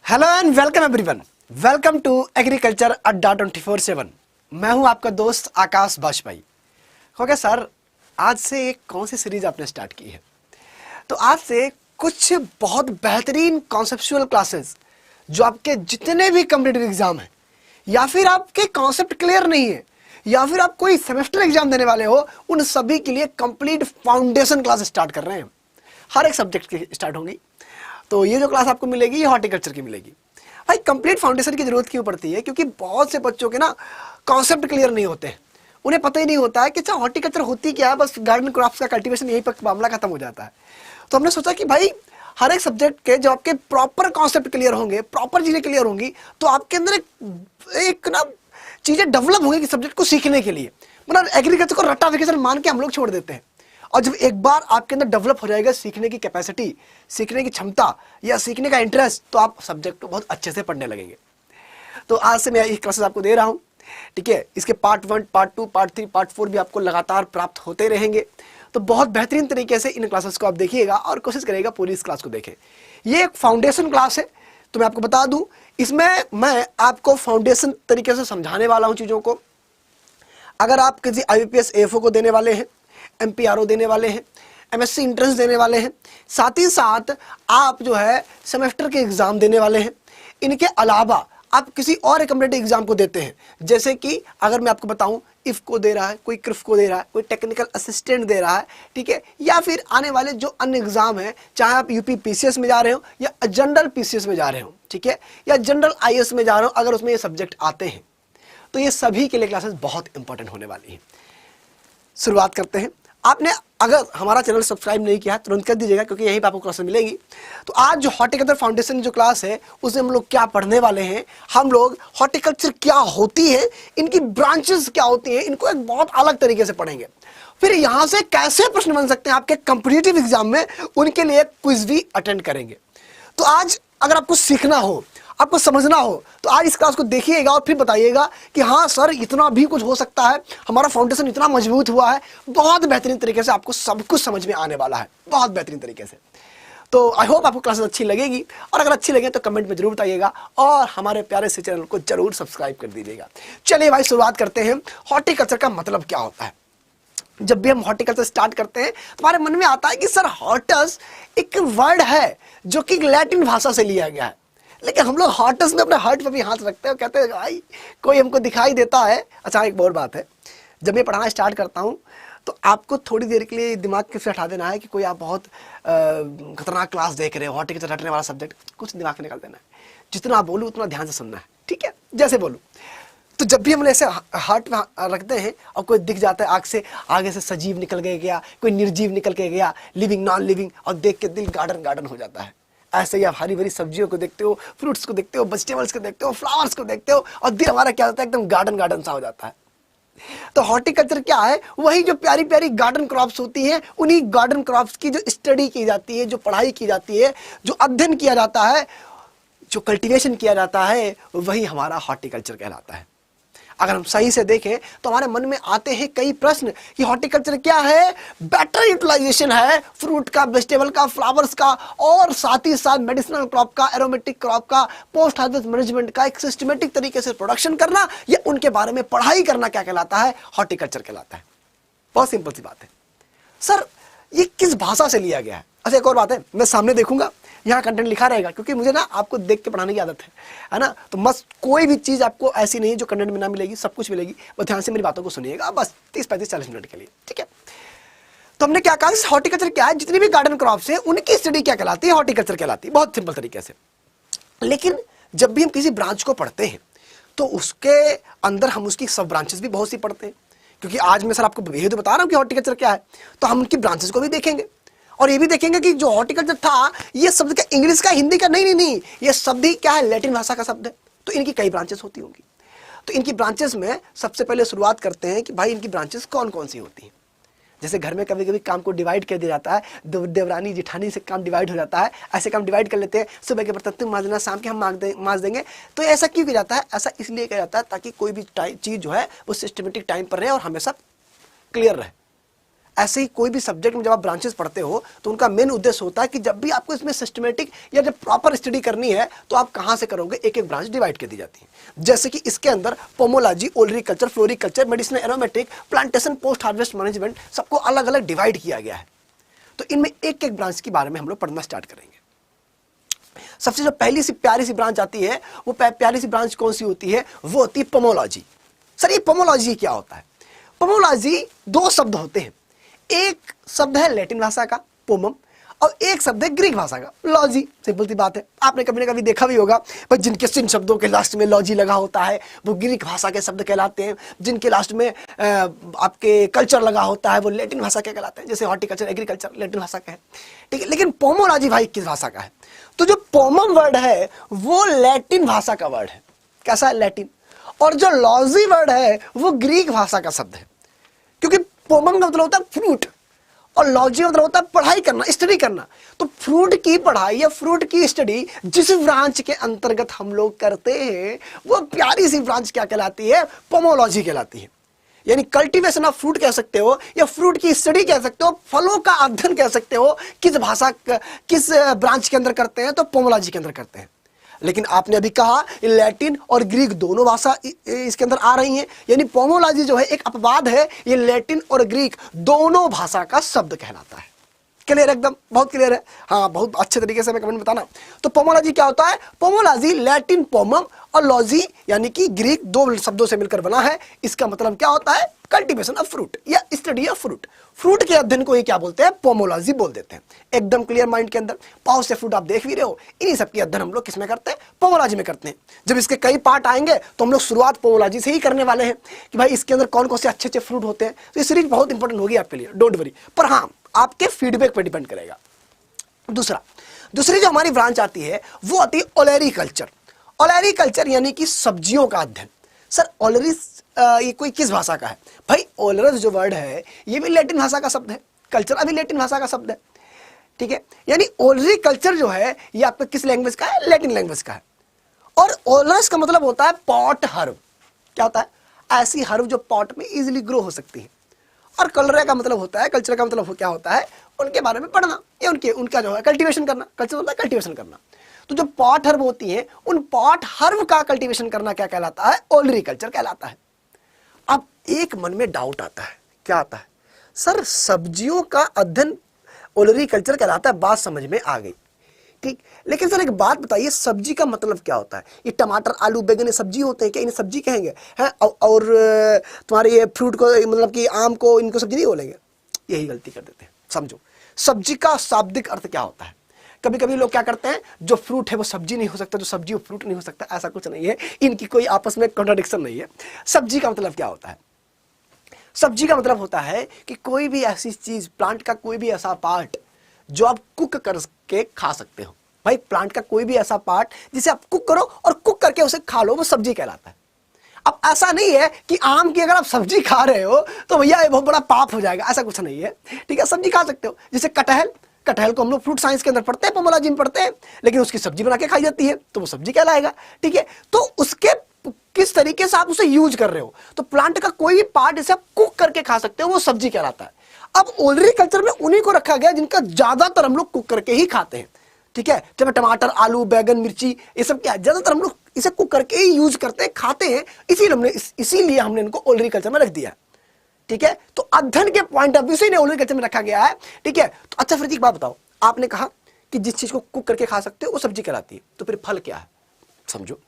Hello and welcome everyone, welcome to agriculture Adda 24/7। मैं हूं आपका दोस्त आकाश बाजपेयी। हो गया सर, आज से एक कौन सी सीरीज आपने स्टार्ट की है? तो आज से कुछ बहुत बेहतरीन कॉन्सेप्चुअल क्लासेस जो आपके जितने भी कॉम्पिटिटिव एग्जाम हैं, या फिर आपके कॉन्सेप्ट क्लियर नहीं है, या फिर आप कोई सेमेस्टर एग्जाम देने वाले हो, उन सभी के लिए कंप्लीट फाउंडेशन क्लास स्टार्ट कर रहे हैं। हर एक सब्जेक्ट की स्टार्ट होंगी। तो ये जो क्लास आपको मिलेगी ये हॉर्टिकल्चर की मिलेगी। भाई कंप्लीट फाउंडेशन की जरूरत क्यों पड़ती है? क्योंकि बहुत से बच्चों के ना कॉन्सेप्ट क्लियर नहीं होते हैं, उन्हें पता ही नहीं होता है कि अच्छा हॉर्टिकल्चर होती क्या है, बस गार्डन क्रॉप्स का कल्टीवेशन, यहीं पर मामला खत्म हो जाता है। तो हमने सोचा कि भाई हर एक सब्जेक्ट के जो आपके प्रॉपर कॉन्सेप्ट क्लियर होंगे, प्रॉपर चीजें क्लियर होंगी, तो आपके अंदर एक ना चीजें डेवलप होंगी कि सब्जेक्ट को सीखने के लिए। मतलब एग्रीकल्चर को रट्टाफिकेशन मान के हम लोग छोड़ देते हैं, और जब एक बार आपके अंदर डेवलप हो जाएगा सीखने की कैपेसिटी, सीखने की क्षमता या सीखने का इंटरेस्ट, तो आप सब्जेक्ट को बहुत अच्छे से पढ़ने लगेंगे। तो आज से मैं ये क्लासेस आपको दे रहा हूँ, ठीक है। इसके पार्ट 1, पार्ट 2, पार्ट 3, पार्ट 4 भी आपको लगातार प्राप्त होते रहेंगे। तो बहुत बेहतरीन तरीके से इन क्लासेस को आप देखिएगा और कोशिश करिएगा पूरी इस क्लास को देखें। ये एक फाउंडेशन क्लास है, तो मैं आपको बता दूं, इसमें मैं आपको फाउंडेशन तरीके से समझाने वाला हूं चीजों को। अगर आप किसी IBPS AFO को देने वाले हैं, MPRO देने वाले हैं, MSc इंट्रेंस देने वाले हैं, साथ ही साथ आप जो है सेमेस्टर के एग्जाम देने वाले हैं, इनके अलावा आप किसी और कॉम्पिटिटिव एग्जाम को देते हैं, जैसे कि अगर मैं आपको बताऊं इफ को दे रहा है, कोई क्रिफ को दे रहा है, कोई टेक्निकल असिस्टेंट दे रहा है, ठीक है, या फिर आने वाले जो अन्य एग्जाम है, चाहे आप UP PCS में जा रहे हो या जनरल PCS में जा रहे हो, ठीक है, या जनरल IAS में जा रहे हो, अगर उसमें ये सब्जेक्ट आते हैं तो ये सभी के लिए क्लासेस बहुत इंपॉर्टेंट होने वाली है। शुरुआत करते हैं। आपने अगर हमारा चैनल सब्सक्राइब नहीं किया तुरंत कर दीजिएगा, क्योंकि यहीं पे आपको क्लासेस मिलेगी। तो आज जो हॉर्टिकल्चर फाउंडेशन जो क्लास है उसमें हम लोग क्या पढ़ने वाले हैं, हम लोग हॉर्टिकल्चर क्या होती है, इनकी ब्रांचेस क्या होती हैं, इनको एक बहुत अलग तरीके से पढ़ेंगे। फिर यहां से कैसे प्रश्न बन सकते हैं आपके कॉम्पिटिटिव एग्जाम में, उनके लिए क्विज भी अटेंड करेंगे। तो आज अगर आपको सीखना हो, आपको समझना हो, तो आज इस क्लास को देखिएगा और फिर बताइएगा कि हाँ सर इतना भी कुछ हो सकता है, हमारा फाउंडेशन इतना मजबूत हुआ है। बहुत बेहतरीन तरीके से आपको सब कुछ समझ में आने वाला है, बहुत बेहतरीन तरीके से। तो आई होप आपको क्लासेस अच्छी लगेगी, और अगर अच्छी लगे तो कमेंट में जरूर बताइएगा और हमारे प्यारे से चैनल को जरूर सब्सक्राइब कर दीजिएगा। चलिए भाई शुरुआत करते हैं। हॉर्टिकल्चर का मतलब क्या होता है? जब भी हम हॉर्टिकल्चर स्टार्ट करते हैं तो हमारे मन में आता है कि सर हॉर्टस एक वर्ड है जो कि लैटिन भाषा से लिया गया है, लेकिन हम लोग हॉर्टस में अपने हार्ट पे भी हाथ रखते हैं और कहते हैं भाई कोई हमको दिखाई देता है। अच्छा एक और बात है, जब मैं पढ़ाना स्टार्ट करता हूँ तो आपको थोड़ी देर के लिए दिमाग से हटा देना है कि कोई आप बहुत खतरनाक क्लास देख रहे हो, हॉर्टिकल्चर रटने वाला सब्जेक्ट, कुछ दिमाग से निकाल देना है। जितना बोलूँ उतना ध्यान से सुनना है, ठीक है, जैसे बोलूँ। तो जब भी हम ऐसे हार्ट में रखते हैं और कोई दिख जाता है आग से, आगे से सजीव निकल के गया, कोई निर्जीव निकल के गया, लिविंग नॉन लिविंग, और देख के दिल गार्डन गार्डन हो जाता है। ऐसे ही आप हरी भरी सब्जियों को देखते हो, फ्रूट्स को देखते हो, वेजिटेबल्स को देखते हो, फ्लावर्स को देखते हो, और दिल हमारा क्या होता है, एकदम गार्डन गार्डन सा हो जाता है। तो हॉर्टिकल्चर क्या है? वही जो प्यारी प्यारी गार्डन क्रॉप्स होती हैं, उन्हीं गार्डन क्रॉप्स की जो स्टडी की जाती है, जो पढ़ाई की जाती है, जो अध्ययन किया जाता है, जो कल्टीवेशन किया जाता है, वही हमारा हॉर्टिकल्चर कहलाता है। अगर हम सही से देखें तो हमारे मन में आते हैं कई प्रश्न कि हॉर्टिकल्चर क्या है? बेटर यूटिलाइजेशन है फ्रूट का, वेजिटेबल का, फ्लावर्स का, और साथ ही साथ मेडिसिनल क्रॉप का, एरोमेटिक क्रॉप का, पोस्ट हार्वेस्ट मैनेजमेंट का एक सिस्टमेटिक तरीके से प्रोडक्शन करना, या उनके बारे में पढ़ाई करना क्या कहलाता है? हॉर्टिकल्चर कहलाता है। बहुत सिंपल सी बात है। सर ये किस भाषा से लिया गया है? अच्छा एक और बात है, मैं सामने देखूंगा, यहाँ कंटेंट लिखा रहेगा, क्योंकि मुझे ना आपको देख के पढ़ाने की आदत है ना। तो मस्त कोई भी चीज आपको ऐसी नहीं है जो कंटेंट में ना मिलेगी, सब कुछ मिलेगी। बस ध्यान से मेरी बातों को सुनिएगा, बस 30-35-40 मिनट के लिए, ठीक है। तो हमने क्या कहा, हॉर्टिकल्चर क्या है? जितनी भी गार्डन क्रॉप्स है उनकी स्टडी क्या कहलाती है? हॉर्टिकल्चर कहलाती है, बहुत सिंपल तरीके से। लेकिन जब भी हम किसी ब्रांच को पढ़ते हैं तो उसके अंदर हम उसकी सब ब्रांचेस भी बहुत सी पढ़ते हैं, क्योंकि आज मैं सर आपको यही तो बता रहा हूँ कि हॉर्टिकल्चर क्या है, तो हम उनकी ब्रांचेस को भी देखेंगे और ये भी देखेंगे कि जो हॉर्टिकल्चर था ये शब्द क्या इंग्लिश का, हिंदी का? नहीं, ये शब्द ही क्या है? लैटिन भाषा का शब्द है। तो इनकी कई ब्रांचेस होती होंगी। तो इनकी ब्रांचेस में सबसे पहले शुरुआत करते हैं कि भाई इनकी ब्रांचेस कौन कौन सी होती हैं। जैसे घर में कभी कभी काम को डिवाइड कर दिया जाता है, देवरानी जेठानी से काम डिवाइड हो जाता है, ऐसे काम डिवाइड कर लेते हैं। सुबह के बर्तन तुम मांज देना, शाम के हम मांज देंगे। तो ऐसा क्यों किया जाता है? ऐसा इसलिए किया जाता है ताकि कोई भी चीज जो है वो सिस्टमेटिक टाइम पर रहे और हमेशा क्लियर रहे। ऐसे ही कोई भी सब्जेक्ट में जब आप ब्रांचेस पढ़ते हो तो उनका मेन उद्देश्य होता है कि जब भी आपको इसमें सिस्टमेटिक या जब प्रॉपर स्टडी करनी है तो आप कहां से करोगे, एक एक ब्रांच डिवाइड कर दी जाती है। जैसे कि इसके अंदर pomology, olericulture, floriculture, medicinal aromatic, plantation, post harvest management, सबको अलग अलग डिवाइड किया गया है। तो इनमें एक एक ब्रांच के बारे में हम लोग पढ़ना स्टार्ट करेंगे। सबसे जो पहली सी प्यारी सी ब्रांच आती है, वो प्यारी सी ब्रांच कौन सी होती है, वो होती है पोमोलॉजी। सर ये पोमोलॉजी क्या होता है? पोमोलॉजी दो शब्द होते हैं, एक शब्द है लैटिन भाषा का पोमम और एक शब्द है ग्रीक भाषा का लॉजी। सिंपल सी बात है, आपने कभी ना कभी देखा भी होगा पर जिनके जिन शब्दों के लास्ट में लॉजी लगा होता है वो ग्रीक भाषा के शब्द कहलाते हैं, जिनके लास्ट में आपके कल्चर लगा होता है वो लैटिन भाषा के कहलाते हैं। जैसे हॉर्टिकल्चर, एग्रीकल्चर लैटिन भाषा का है, ठीक है। लेकिन पोमोलॉजी भाई किस भाषा का है? तो जो पोमम वर्ड है वो लैटिन भाषा का वर्ड है। कैसा है? लैटिन। और जो लॉजी वर्ड है वो ग्रीक भाषा का शब्द है, क्योंकि पोमम का मतलब होता है फ्रूट और लॉजी मतलब होता है पढ़ाई करना, स्टडी करना। तो फ्रूट की पढ़ाई या फ्रूट की स्टडी जिस ब्रांच के अंतर्गत हम लोग करते हैं वो प्यारी सी ब्रांच क्या कहलाती है? पोमोलॉजी कहलाती है। यानी कल्टीवेशन ऑफ फ्रूट कह सकते हो या फ्रूट की स्टडी कह सकते हो, फलों का अध्ययन कह सकते हो। किस भाषा किस ब्रांच के अंदर करते हैं? तो पोमोलॉजी के अंदर करते हैं। लेकिन आपने अभी कहा लैटिन और ग्रीक दोनों भाषा इसके अंदर आ रही हैं, यानी पोमोलॉजी जो है एक अपवाद है, ये लैटिन और ग्रीक दोनों भाषा का शब्द कहलाता है। क्लियर? एकदम बहुत क्लियर है। हाँ, बहुत अच्छे तरीके से मैं कमेंट बताना। तो पोमोलॉजी क्या होता है? पोमोलॉजी लैटिन पोमम और लॉजी यानी कि ग्रीक दो शब्दों से मिलकर बना है। इसका मतलब क्या होता है? कल्टीवेशन ऑफ फ्रूट या स्टडी ऑफ फ्रूट। फ्रूट के अध्ययन को ये क्या बोलते हैं? पोमोलॉजी बोल देते हैं। एकदम क्लियर माइंड के अंदर। बहुत से फ्रूट आप देख भी रहे हो, इन्हीं सब के अध्ययन हम लोग किसमें करते हैं? पोमोलॉजी में करते हैं। जब इसके कई पार्ट आएंगे तो हम लोग शुरुआत पोमोलॉजी से ही करने वाले हैं कि भाई इसके अंदर कौन कौन से अच्छे अच्छे फ्रूट होते हैं। तो ये सीरीज बहुत इंपॉर्टेंट होगी आपके लिए, डोंट वरी। पर हाँ, आपके फीडबैक पर डिपेंड करेगा। दूसरी जो हमारी ब्रांच आती है वो आती है ओलेरीकल्चर। ओलेरीकल्चर यानी कि सब्जियों का अध्ययन। सर ओलेरिस ये कोई किस भाषा का है? भाई ओलेरस जो वर्ड है ये भी लैटिन भाषा का शब्द है, कल्चर अभी लैटिन भाषा का शब्द है, ठीक है। यानी ओलेरीकल्चर जो है ये आपका किस लैंग्वेज का है? लैटिन लैंग्वेज का है। और ओलेरस का मतलब होता है पॉट हर्ब। क्या होता है? ऐसी हर्ब जो पॉट में इजिली ग्रो हो सकती है। और कलर का मतलब होता है, कल्चर का मतलब क्या होता है? उनके बारे में पढ़ना या उनका जो है कल्टीवेशन करना। कल्चर होता है कल्टीवेशन करना। तो जो पॉट हर्ब होती है उन पॉट हर्ब का कल्टीवेशन करना क्या कहलाता है? ओलेरीकल्चर कहलाता है। अब एक मन में डाउट आता है, क्या आता है? सर सब्जियों का अध्ययन ओलेरीकल्चर कहलाता है, बात समझ में आ गई, ठीक। लेकिन सर एक बात बताइए, सब्जी का मतलब क्या होता है? ये टमाटर, आलू, बैगन ये सब्जी होते हैं क्या? इन्हें सब्जी कहेंगे हैं? और तुम्हारे ये फ्रूट को मतलब कि आम को इनको सब्जी नहीं बोलेंगे? यही गलती कर देते हैं। समझो सब्जी का शाब्दिक अर्थ क्या होता है। कभी कभी लोग क्या करते हैं, जो फ्रूट है वो सब्जी नहीं हो सकता, जो सब्जी वो फ्रूट नहीं हो सकता। ऐसा कुछ नहीं है, इनकी कोई आपस में कॉन्ट्राडिक्शन नहीं है। सब्जी का मतलब क्या होता है? सब्जी का मतलब होता है कि कोई भी ऐसी चीज, प्लांट का कोई भी ऐसा पार्ट जो आप कुक करके खा सकते हो। भाई प्लांट का कोई भी ऐसा पार्ट जिसे आप कुक करो और कुक करके उसे खा लो, वो सब्जी कहलाता है। अब ऐसा नहीं है कि आम की अगर आप सब्जी खा रहे हो तो भैया ये बहुत बड़ा पाप हो जाएगा, ऐसा कुछ नहीं है, ठीक है। सब्जी खा सकते हो। जैसे कटहल को हम लोग फ्रूट साइंस के अंदर पढ़ते हैं, पोमोलॉजी में पढ़ते हैं, लेकिन उसकी सब्जी बना के खाई जाती है तो वो सब्जी कहलाएगा, ठीक है। तो उसके किस तरीके से आप उसे यूज कर रहे हो। तो प्लांट का कोई भी पार्ट जिसे आप कुक करके खा सकते हो वो सब्जी कहलाता है। अब ओलेरीकल्चर में उन्हीं को रखा गया जिनका ज्यादातर हम लोग कुक करके ही खाते हैं, ठीक है। जब टमाटर, आलू, बैगन, मिर्ची ये सब क्या ज्यादातर हम लोग इसे कुक करके ही यूज करते हैं, खाते हैं, इसीलिए हमने इनको ओलेरीकल्चर में रख दिया, ठीक है। तो अध्ययन के पॉइंट ऑफ व्यू से इन्हें ओलेरीकल्चर में रखा गया है, ठीक है। तो अच्छा फिर एक बात बताओ, आपने कहा कि जिस चीज को कुक करके खा सकते हो वो सब्जी कहलाती है, तो फिर फल क्या है? समझो,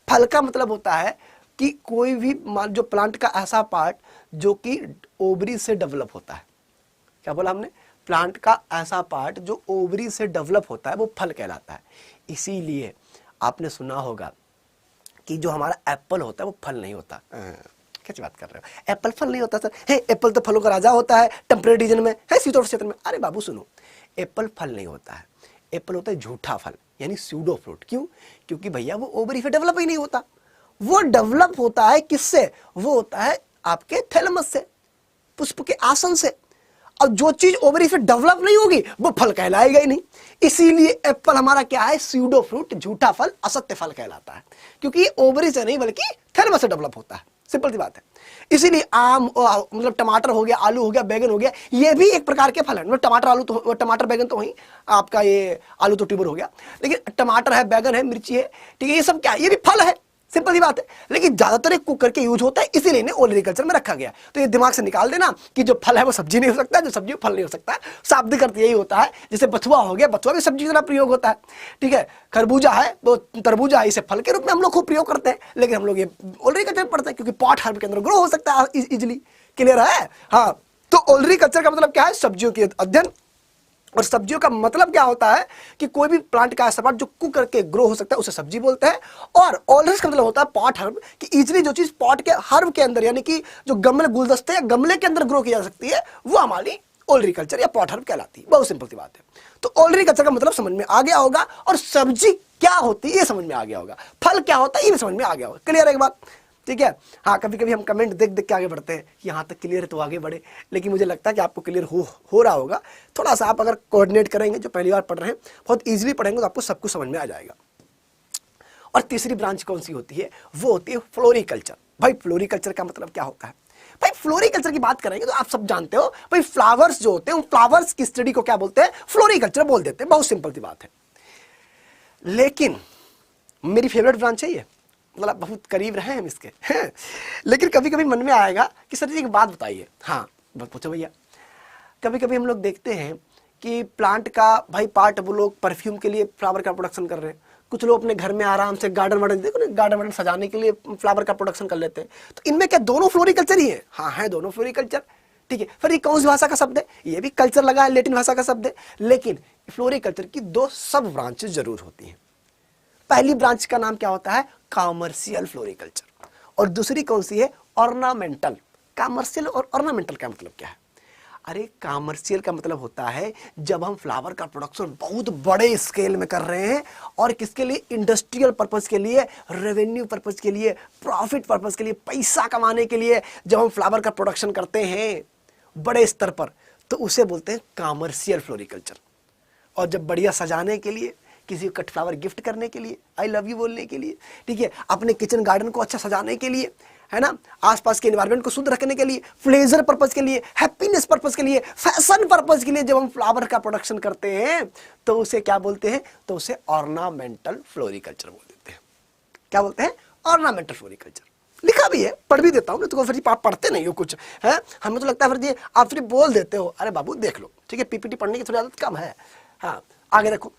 फल का मतलब होता है कि कोई भी जो प्लांट का ऐसा पार्ट जो कि ओवरी से डेवलप होता है। क्या बोला हमने? प्लांट का ऐसा पार्ट जो ओवरी से डेवलप होता है वो फल कहलाता है। इसीलिए आपने सुना होगा कि जो हमारा एप्पल होता है वो फल नहीं होता। कैसी बात कर रहे हो? एप्पल फल नहीं होता सर? है, एप्पल तो फलों का राजा होता है टेम्परेट रीजन में, है शीतोष्ण क्षेत्र में। अरे बाबू सुनो, एप्पल फल नहीं होता है, एप्पल होता है झूठा फल, यानी स्यूडो फ्रूट। क्यों? क्योंकि भैया वो ओवरी से डेवलप ही नहीं होता। वो डेवलप होता है किससे? वो होता है आपके थैलेमस से, पुष्प के आसन से। और जो चीज ओवरी से डेवलप नहीं होगी वो फल कहलाएगा ही नहीं। इसीलिए एप्पल हमारा क्या है? स्यूडो फ्रूट, झूठा फल, असत्य फल कहलाता है, क्योंकि ये ओवरी से नहीं बल्कि थैलेमस से डेवलप होता है। सिंपल सी बात है। इसीलिए आम मतलब टमाटर हो गया, आलू हो गया, बैगन हो गया, ये भी एक प्रकार के फल है। मतलब टमाटर आलू तो, टमाटर बैगन तो वही आपका ये आलू तो ट्यूबर हो गया, लेकिन टमाटर है, बैगन है, मिर्ची है, ठीक है, ये सब क्या है, ये भी फल है। सिंपल सी बात है। लेकिन ज्यादातर एक कुकर के यूज होता है, इसीलिए इन्हें ओलरीकल्चर में रखा गया। तो ये दिमाग से निकाल देना कि जो फल है वो सब्जी नहीं हो सकता, जो सब्जी फल नहीं हो सकता। शाब्दिक अर्थ यही होता है। जैसे बथुआ हो गया, बथुआ भी सब्जी की तरह प्रयोग होता है, ठीक है। खरबूजा है तो तरबूजा, इसे फल के रूप में हम लोग खूब प्रयोग करते हैं, लेकिन हम लोग ये ओलरीकल्चर पढ़ते हैं क्योंकि पॉट हर्ब के अंदर ग्रो हो सकता है इजिली। क्लियर है? हाँ, तो ओलरीकल्चर का मतलब क्या है? सब्जियों के अध्ययन। और सब्जियों का मतलब क्या होता है कि कोई भी प्लांट का ऐसा पार्ट जो कुक करके ग्रो हो सकता है उसे सब्जी बोलते हैं। और ऑलरेडी का मतलब होता है पॉट हर्ब, कि इजीली जो चीज पॉट के हर्ब के अंदर यानी कि जो गमले गुलदस्ते या गमले के अंदर ग्रो की जा सकती है वो हमारी ओलरीकल्चर या पॉट हर्ब कहलाती है। बहुत सिंपल सी बात है। तो ओलरीकल्चर का मतलब समझ में आ गया होगा, और सब्जी क्या होती है ये समझ में आ गया होगा, फल क्या होता है ये भी समझ में आ गया होगा। क्लियर है एक बात? ठीक है। हाँ, कभी कभी हम कमेंट देख देख के आगे बढ़ते हैं, यहाँ तक क्लियर है तो आगे बढ़े, लेकिन मुझे लगता है कि आपको क्लियर हो रहा होगा। थोड़ा सा आप अगर कोऑर्डिनेट करेंगे, जो पहली बार पढ़ रहे हैं बहुत इजीली पढ़ेंगे, तो आपको सब कुछ समझ में आ जाएगा। और तीसरी ब्रांच कौन सी होती है? वो होती है फ्लोरिकल्चर। भाई फ्लोरिकल्चर का मतलब क्या होता है? भाई फ्लोरिकल्चर की बात करेंगे तो आप सब जानते हो, भाई फ्लावर्स जो होते हैं उन फ्लावर्स की स्टडी को क्या बोलते हैं? फ्लोरिकल्चर बोल देते हैं। बहुत सिंपल सी बात है। लेकिन मेरी फेवरेट ब्रांच है ये, मतलब बहुत करीब रहे हम इसके लेकिन कभी कभी मन में आएगा कि सर जी एक बात बताइए। हाँ पूछो भैया। कभी कभी हम लोग देखते हैं कि प्लांट का भाई पार्ट वो लोग परफ्यूम के लिए फ्लावर का प्रोडक्शन कर रहे हैं, कुछ लोग अपने घर में आराम से गार्डन वार्डन, देखो ना, गार्डन वार्डन सजाने के लिए फ्लावर का प्रोडक्शन कर लेते हैं। तो इनमें क्या दोनों फ्लोरिकल्चर ही है? हाँ है, दोनों फ्लोरिकल्चर। ठीक है, फिर ये कौन सी भाषा का शब्द है? ये भी कल्चर लगा है, लैटिन भाषा का शब्द है। लेकिन फ्लोरिकल्चर की दो सब ब्रांचेस जरूर होती हैं। पहली ब्रांच का नाम क्या होता है? Commercial floriculture. और दूसरी कौन सी है? ऑर्नामेंटल। कॉमर्शियल और ऑर्नामेंटल का मतलब क्या है? अरे कॉमर्शियल का मतलब होता है जब हम फ्लावर का प्रोडक्शन बहुत बड़े स्केल में कर रहे हैं, और किसके लिए? इंडस्ट्रियल पर्पस के लिए, रेवेन्यू पर्पस के लिए, प्रॉफिट पर्पस के लिए, पैसा कमाने के लिए जब हम फ्लावर का प्रोडक्शन करते हैं बड़े स्तर पर, तो उसे बोलते हैं कॉमर्शियल फ्लोरिकल्चर। और जब बढ़िया सजाने के लिए, किसी को कट फ्लावर गिफ्ट करने के लिए, आई लव यू बोलने के लिए, ठीक है, अपने किचन गार्डन को अच्छा सजाने के लिए, है ना, आसपास के एनवायरनमेंट को शुद्ध रखने के लिए, प्लेजर पर्पस के लिए, हैप्पीनेस पर्पस के लिए, फैशन पर्पस के लिए जब हम फ्लावर का प्रोडक्शन करते हैं तो उसे क्या बोलते हैं? तो उसे ऑर्नामेंटल फ्लोरिकल्चर बोल देते हैं। क्या बोलते हैं? Ornamental floriculture. लिखा भी है, पढ़ भी देता हूं, तो फिर आप पढ़ते नहीं हो कुछ है, हमें तो लगता है फिर जी आप फिर बोल देते हो। अरे बाबू देख लो, ठीक है, पीपीटी पढ़ने की थोड़ी आदत कम है। हाँ आगे देखो,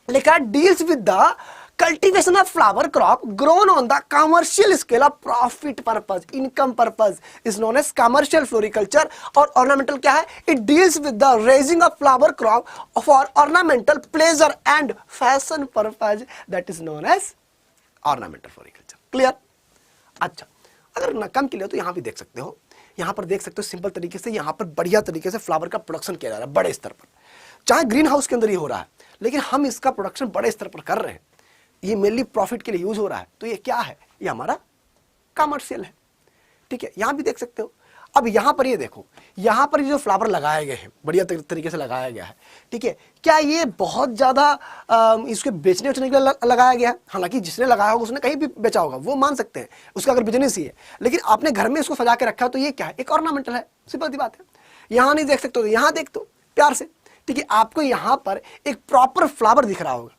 लिखा deals with the cultivation of flower crop grown on the commercial scale of profit purpose, income purpose, is known as commercial floriculture. और ऑर्नामेंटल क्या है? It deals with the raising of flower crop for ornamental pleasure and fashion purpose, that is known as ornamental floriculture. Clear? अच्छा, अगर न कम के लिए तो यहां भी देख सकते हो, यहां पर देख सकते हो सिंपल तरीके से, यहां पर बढ़िया तरीके से फ्लावर का प्रोडक्शन किया जा रहा है बड़े स्तर पर, चाहे ग्रीन हाउस के अंदर ही हो रहा है, लेकिन हम इसका प्रोडक्शन बड़े स्तर पर कर रहे हैं। ये मेनली प्रॉफिट के लिए यूज हो रहा है। तो ये क्या है? ये हमारा कमर्शियल है। ठीक है, यहां भी देख सकते हो। अब यहां पर ये देखो, यहां पर जो फ्लावर लगाए गए हैं बढ़िया तरीके से लगाया गया है, ठीक है, क्या ये बहुत ज्यादा इसके बेचने उचने के लिए लगाया गया है? हालांकि जिसने लगाया होगा उसने कहीं भी बेचा होगा, वो मान सकते हैं, उसका अगर बिजनेस ही है, लेकिन आपने घर में इसको सजा के रखा, तो ये क्या है? एक ऑर्नामेंटल है। सिंपल सी बात है। यहां नहीं देख सकते हो, यहां देख दो प्यार से, ठीक है, आपको यहां पर एक प्रॉपर फ्लावर दिख रहा होगा।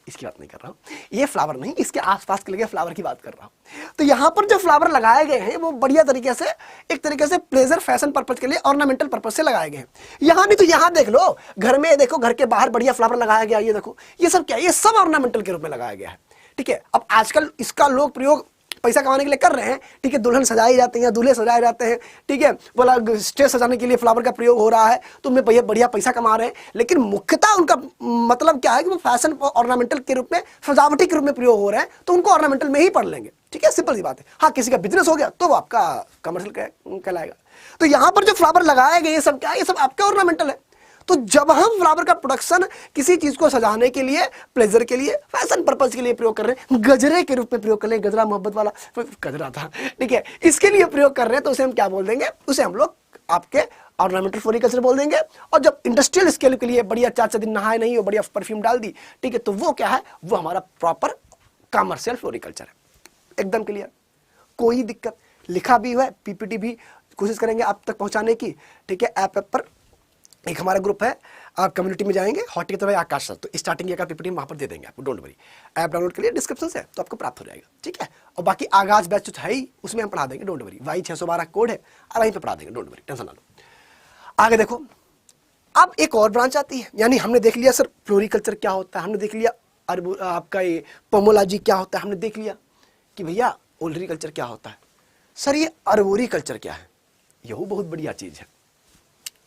इसकी बात नहीं कर रहा हूं, ये फ्लावर नहीं, इसके आसपास के लगे फ्लावर की बात कर रहा हूं। तो यहां पर जो फ्लावर लगाए गए हैं वो बढ़िया तरीके से, एक तरीके से प्लेजर फैशन पर्पस के लिए, ऑर्नामेंटल पर्पस से लगाए गए हैं। यहां नहीं तो यहां देख लो, घर में देखो, घर के बाहर बढ़िया फ्लावर लगाया गया, ये देखो, ये सब क्या है? ये सब ऑर्नामेंटल के रूप में लगाया गया है। ठीक है, अब आजकल इसका लोग प्रयोग पैसा कमाने के लिए कर रहे हैं, ठीक है, दुल्हन सजाई जाती है, दूल्हे सजाए जाते हैं, ठीक है, बोला स्टेज सजाने के लिए फ्लावर का प्रयोग हो रहा है, तो उनमें भैया बढ़िया पैसा कमा रहे हैं। लेकिन मुख्यतः उनका मतलब क्या है कि वो फैशन ऑर्नामेंटल के रूप में, सजावटी के रूप में प्रयोग हो रहे हैं, तो उनको ऑर्नामेंटल में ही पढ़ लेंगे। ठीक है, सिंपल सी बात है। हाँ, किसी का बिजनेस हो गया तो वो आपका कमर्शियल कहलाएगा। तो यहां पर जो फ्लावर लगाए गए ये सब क्या है? ये सब आपका ऑर्नामेंटल है। तो जब हम फ्लावर का प्रोडक्शन किसी चीज को सजाने के लिए, प्लेजर के लिए, फैशन पर्पस के लिए प्रयोग कर रहे हैं, गजरे के रूप में प्रयोग कर रहे हैं, गजरा मोहब्बत वाला गजरा था, ठीक है, इसके लिए प्रयोग कर रहे हैं, तो उसे हम क्या बोल देंगे? उसे हम लोग आपके ऑर्नामेंटल फ्लोरिकल्चर बोल देंगे। और जब इंडस्ट्रियल स्केल के लिए बढ़िया 4 दिन नहाए नहीं हो, बढ़िया परफ्यूम डाल दी, ठीक है, तो वो क्या है? वो हमारा प्रॉपर कमर्शियल फ्लोरिकल्चर है। एकदम क्लियर, कोई दिक्कत। लिखा भी हुआ है, पीपीटी भी कोशिश करेंगे आप तक पहुंचाने की, ठीक है। ऐप पर एक हमारा ग्रुप है, आप कम्युनिटी में जाएंगे हॉर्टिकल्चर बाय आकाश सर, तो स्टार्टिंग का पीपीटी वहां पर दे देंगे आपको, डोंट वरी। ऐप डाउनलोड के लिए डिस्क्रिप्शन से तो आपको प्राप्त हो जाएगा, ठीक है। और बाकी आगाज बैच जो है ही उसमें हम पढ़ा देंगे, डोंट वरी। Y612 कोड है, वहीं पे पढ़ा देंगे, डोंट वरी, टेंशन ना लो। आगे देखो, अब एक और ब्रांच आती है, यानी हमने देख लिया सर फ्लोरिकल्चर क्या होता है, हमने देख लिया आपका ये पोमोलॉजी क्या होता है, हमने देख लिया कि भैया ओलरीकल्चर क्या होता है। सर ये अर्बोरिकल्चर क्या है, यही बहुत बढ़िया चीज है।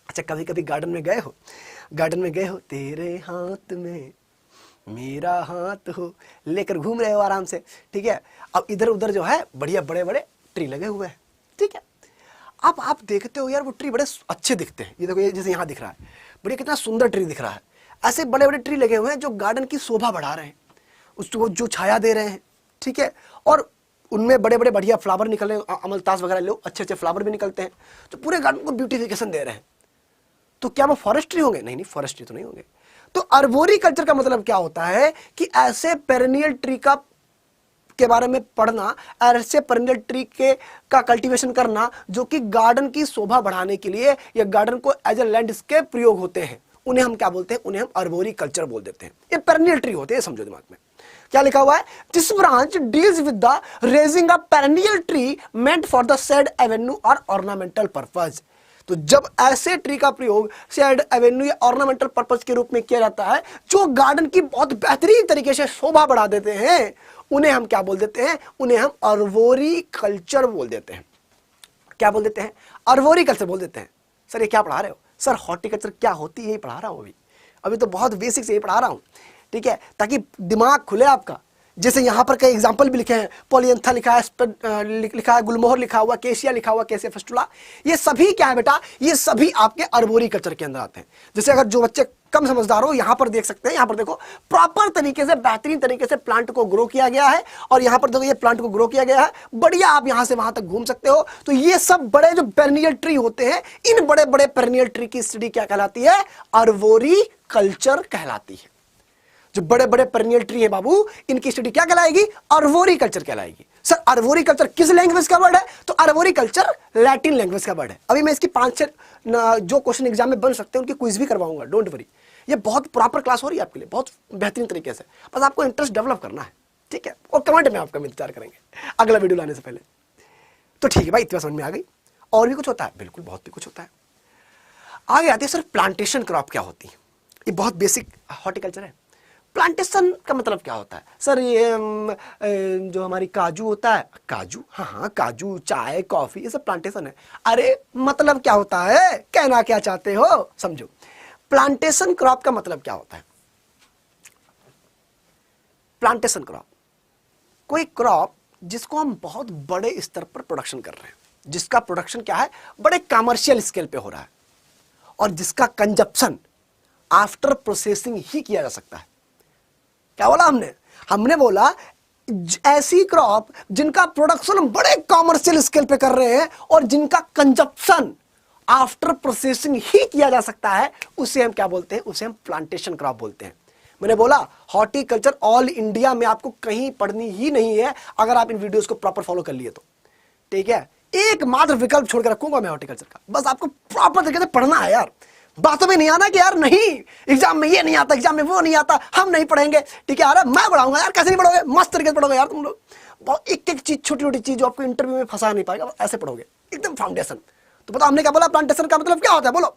अच्छा, कभी कभी गार्डन में गए हो, तेरे हाथ में मेरा हाथ हो, लेकर घूम रहे हो आराम से, ठीक है। अब इधर उधर जो है बढ़िया बड़े बड़े ट्री लगे हुए हैं, ठीक है। अब आप देखते हो यार वो ट्री बड़े अच्छे दिखते हैं, ये देखो, ये जैसे यहाँ दिख रहा है, बढ़िया कितना सुंदर ट्री दिख रहा है। ऐसे बड़े बड़े ट्री लगे हुए हैं जो गार्डन की शोभा बढ़ा रहे हैं, उसको जो छाया दे रहे हैं, ठीक है। और उनमें बड़े बड़े बढ़िया फ्लावर निकल रहे हैं, अमलतास वगैरह लो, अच्छे अच्छे फ्लावर भी निकलते हैं, जो पूरे गार्डन को ब्यूटिफिकेशन दे रहे हैं। तो क्या वो फॉरेस्ट ट्री होंगे? नहीं, फॉरेस्ट ट्री तो नहीं होंगे। तो अर्बोरिकल्चर का मतलब क्या होता है कि ऐसे पेरेनियल ट्री के बारे में पढ़ना, ऐसे पेरेनियल ट्री का कल्टीवेशन करना जो कि गार्डन की शोभा बढ़ाने के लिए या गार्डन को एज ए लैंडस्केप प्रयोग होते हैं, उन्हें हम क्या बोलते हैं? उन्हें हम अर्बोरिकल्चर बोल देते हैं। ये पेरेनियल ट्री होते हैं, समझो दिमाग में क्या लिखा हुआ है। This branch deals with the raising a perennial tree meant for the shade avenue और ऑर्नामेंटल पर्पज। तो जब ऐसे ट्री का प्रयोग शेड एवेन्यू या ऑर्नामेंटल पर्पज के रूप में किया जाता है जो गार्डन की बहुत बेहतरीन तरीके से शोभा बढ़ा देते हैं, उन्हें हम क्या बोल देते हैं? उन्हें हम अर्बोरिकल्चर बोल देते हैं। क्या बोल देते हैं? अर्बोरिकल्चर बोल देते हैं। सर ये क्या पढ़ा रहे हो? सर हॉर्टिकल्चर क्या होती है यही पढ़ा रहा हूं, अभी तो बहुत बेसिक से यही पढ़ा रहा हूं, ठीक है, ताकि दिमाग खुले आपका। जैसे यहां पर कई एग्जांपल भी लिखे हैं, पॉलियंथा लिखा है, लिखा है गुलमोहर लिखा हुआ, केशिया लिखा हुआ, केसिया फिस्टुला, ये सभी क्या है बेटा? ये सभी आपके अर्बोरिकल्चर के अंदर आते हैं। जैसे अगर जो बच्चे कम समझदार हो, यहां पर देख सकते हैं, यहां पर देखो प्रॉपर तरीके से बेहतरीन तरीके से प्लांट को ग्रो किया गया है, और यहां पर देखो ये प्लांट को ग्रो किया गया है, बढ़िया। आप यहां से वहां तक घूम सकते हो। तो ये सब बड़े जो पेरेनियल ट्री होते हैं, इन बड़े बड़े पेरेनियल ट्री की स्टडी क्या कहलाती है? अर्बोरिकल्चर कहलाती है। जो बड़े बड़े पेरेनियल ट्री है बाबू, इनकी स्टडी क्या कहलाएगी? अर्बोरिकल्चर कहलाएगी। सर अर्बोरिकल्चर किस लैंग्वेज का वर्ड है? तो अर्बोरिकल्चर लैटिन लैंग्वेज का वर्ड है। अभी मैं इसकी 5-6 जो क्वेश्चन एग्जाम में बन सकते हैं उनकी क्विज भी करवाऊंगा, डोंट वरी। ये बहुत प्रॉपर क्लास हो रही है आपके लिए, बहुत बेहतरीन तरीके से, बस आपको इंटरेस्ट डेवलप करना है, ठीक है। और कमेंट में आपका इंतजार करेंगे अगला वीडियो लाने से पहले। तो ठीक है भाई, इतना समझ में आ गई। और भी कुछ होता है? बिल्कुल, बहुत भी कुछ होता है। आगे आती है सर प्लांटेशन क्रॉप क्या होती है। ये बहुत बेसिक हॉर्टिकल्चर है। प्लांटेशन का मतलब क्या होता है? सर ये जो हमारी काजू होता है, काजू, हाँ काजू, चाय, कॉफी, ये सब प्लांटेशन है। अरे मतलब क्या होता है? कहना क्या चाहते हो समझो। प्लांटेशन क्रॉप का मतलब क्या होता है? प्लांटेशन क्रॉप कोई क्रॉप जिसको हम बहुत बड़े स्तर पर प्रोडक्शन कर रहे हैं, जिसका प्रोडक्शन क्या है? बड़े कमर्शियल स्केल पे हो रहा है, और जिसका कंजप्शन आफ्टर प्रोसेसिंग ही किया जा सकता है। क्या बोला हमने? हमने बोला ऐसी क्रॉप जिनका प्रोडक्शन बड़े कॉमर्शियल स्केल पे कर रहे हैं और जिनका कंजप्शन आफ्टर प्रोसेसिंग ही किया जा सकता है, उसे हम क्या बोलते हैं? उसे हम प्लांटेशन क्रॉप बोलते हैं। मैंने बोला हॉर्टिकल्चर ऑल इंडिया में आपको कहीं पढ़नी ही नहीं है, अगर आप इन वीडियोस को प्रॉपर फॉलो कर लिए तो, ठीक है। एकमात्र विकल्प छोड़कर रखूंगा मैं हॉर्टिकल्चर का, बस आपको प्रॉपर तरीके से पढ़ना है यार। बातों में नहीं आना कि यार नहीं एग्जाम में ये नहीं आता, एग्जाम में वो नहीं आता, हम नहीं पढ़ेंगे, ठीक है। अरे मैं पढ़ाऊंगा यार, कैसे नहीं पढ़ोगे? मस्त तरीके से पढ़ोगे यार तुम लोग। बहुत एक एक चीज, छोटी छोटी चीज जो आपको इंटरव्यू में फंसा नहीं पाएगा, ऐसे पढ़ोगे एकदम फाउंडेशन। तो पता हमने क्या बोला? प्लांटेशन का मतलब क्या होता है? बोलो।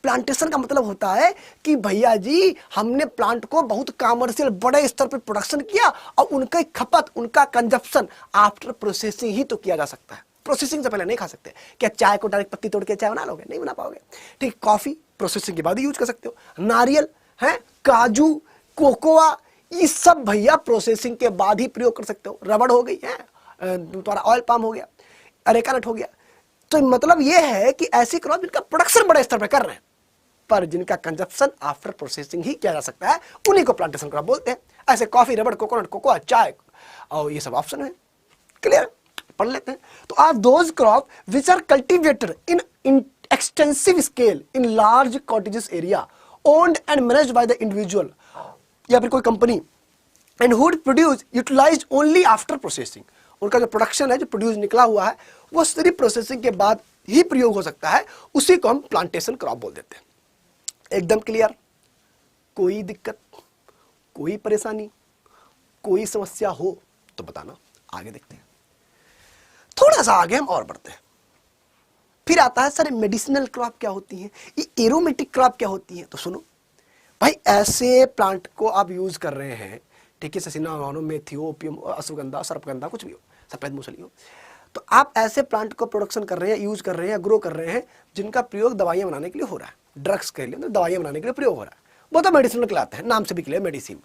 प्लांटेशन का मतलब होता है कि भैया जी हमने प्लांट को बहुत कमर्शियल बड़े स्तर पर प्रोडक्शन किया, और उनका खपत, उनका कंजप्शन आफ्टर प्रोसेसिंग ही तो किया जा सकता है। प्रोसेसिंग से पहले नहीं खा सकते। क्या चाय को डायरेक्ट पत्ती तोड़ के चाय बना लोगे? नहीं बना पाओगे, ठीक। कॉफी प्रोसेसिंग के बाद ही यूज कर सकते हो। नारियल है, काजू, कोकोआ, ये सब भैया प्रोसेसिंग के बाद ही प्रयोग कर सकते हो। रबड़ हो गई है, तुम्हारा ऑयल पाम हो गया, अरेका नट हो गया। तो मतलब ये है कि ऐसी क्रॉप जिनका प्रोडक्शन बड़े स्तर पर कर रहे हैं, पर जिनका कंजप्शन आफ्टर प्रोसेसिंग ही किया जा सकता है, उन्हीं को प्लांटेशन क्रॉप बोलते हैं। ऐसे कॉफी, रबड़, कोकोनट, कोकोआ, चाय और ये सब ऑप्शन है। क्लियर? पढ़ लेते हैं। तो are those crop which are cultivated in extensive scale in large cottages area owned and managed by the individual या फिर कोई company, and wood produce utilised only after processing. उनका जो प्रोडक्शन है, जो प्रोड्यूस निकला हुआ है, वो सिर्फ प्रोसेसिंग के बाद ही प्रयोग हो सकता है, उसी को हम प्लांटेशन क्रॉप बोल देते हैं। एकदम क्लियर? कोई दिक्कत, कोई परेशानी, कोई समस्या हो तो बताना, आगे देखते हैं। थोड़ा सा आगे हम और बढ़ते हैं। फिर आता है सर मेडिसिनल क्रॉप क्या होती है, ये एरोमेटिक क्रॉप क्या होती है। तो सुनो भाई, ऐसे प्लांट को आप यूज कर रहे हैं, ठीक है, ससिना, ओनो, मेथी, ओपियम, अश्वगंधा, सर्पगंधा, कुछ भी हो, सफेद मूसली हो, तो आप ऐसे प्लांट को प्रोडक्शन कर रहे हैं, यूज कर रहे हैं, ग्रो कर रहे हैं, जिनका प्रयोग दवाइयां बनाने के लिए हो रहा है, ड्रग्स के लिए, दवाइयां बनाने के लिए प्रयोग हो रहा है, वो तो मेडिसिनल कहलाता है, नाम से भी क्लियर मेडिसिन।